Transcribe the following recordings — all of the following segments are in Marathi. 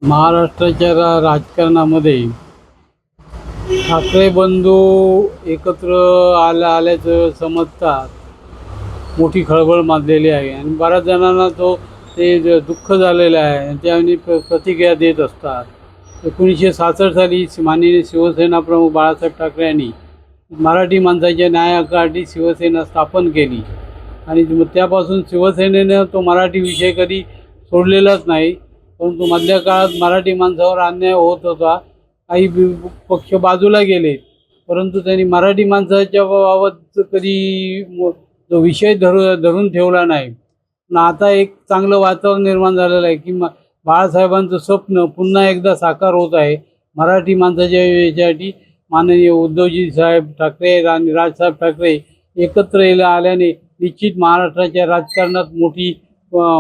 महाराष्ट्राच्या राजकारणामध्ये ठाकरे बंधू एकत्र आल्याचं समजतात मोठी खळबळ माजलेली आहे आणि बऱ्याच जणांना ते दुःख झालेलं आहे. त्यांनी प्रतिक्रिया देत असतात. 1966 साली माननीय शिवसेना प्रमुख बाळासाहेब ठाकरे यांनी मराठी माणसाच्या न्याय हक्कासाठी शिवसेना स्थापन केली आणि त्यापासून शिवसेनेनं तो मराठी विषय कधी सोडलेलाच नाही. परंतु मधल्या काळात मराठी माणसावर अन्याय होत होता. काही पक्ष बाजूला गेले, परंतु त्यांनी मराठी माणसाच्या बाबत कधी जो विषय धरून ठेवला नाही. आता एक चांगलं वातावरण निर्माण झालेलं आहे की बाळासाहेबांचं स्वप्न पुन्हा एकदा साकार होत आहे. मराठी माणसाच्या याच्यासाठी माननीय उद्धवजी साहेब ठाकरे आणि राजसाहेब ठाकरे एकत्र आल्याने निश्चित महाराष्ट्राच्या राजकारणात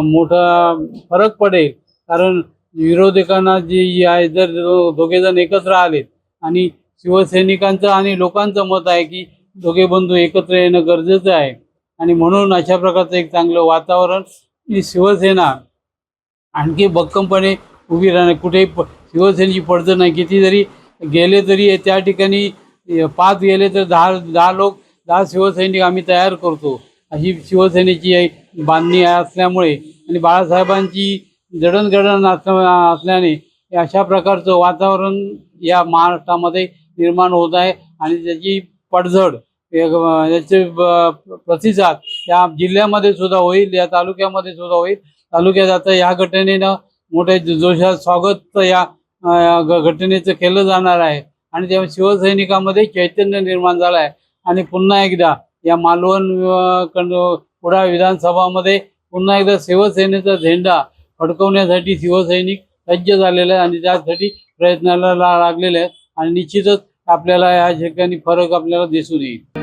मोठा फरक पडेल. कारण विरोधकांना जी आहे, जर दोघेजण एकत्र आलेत आणि शिवसैनिकांचं आणि लोकांचं मत आहे की दोघे बंधू एकत्र येणं गरजेचं आहे आणि म्हणून अशा प्रकारचं एक चांगलं वातावरण ही शिवसेना आणखी भक्कमपणे उभी राहणार. कुठेही शिवसेनेची पडझड नाही. किती जरी गेले तरी त्या ठिकाणी 5 गेले तर 10 शिवसैनिक आम्ही तयार करतो, अशी शिवसेनेची बांधणी असल्यामुळे आणि बाळासाहेबांची जडणघडण असल्याने अशा प्रकारचं वातावरण या महाराष्ट्रामध्ये निर्माण होत आहे आणि त्याची पडझड याचे प्रतिसाद या जिल्ह्यामध्ये सुद्धा होईल, या तालुक्यामध्ये सुद्धा होईल. तालुक्यात आता या घटनेनं मोठ्या जोशात स्वागत या घटनेचं केलं जाणार आहे आणि त्या शिवसैनिकांमध्ये चैतन्य निर्माण झालं आहे आणि पुन्हा एकदा या मालवण कुडाळ विधानसभामध्ये पुन्हा एकदा शिवसेनेचा झेंडा फडकवण्यासाठी शिवसैनिक सज्ज झालेले आहे आणि त्यासाठी प्रयत्नाला लागलेले आहेत आणि निश्चितच आपल्याला या ठिकाणी फरक आपल्याला दिसून येईल.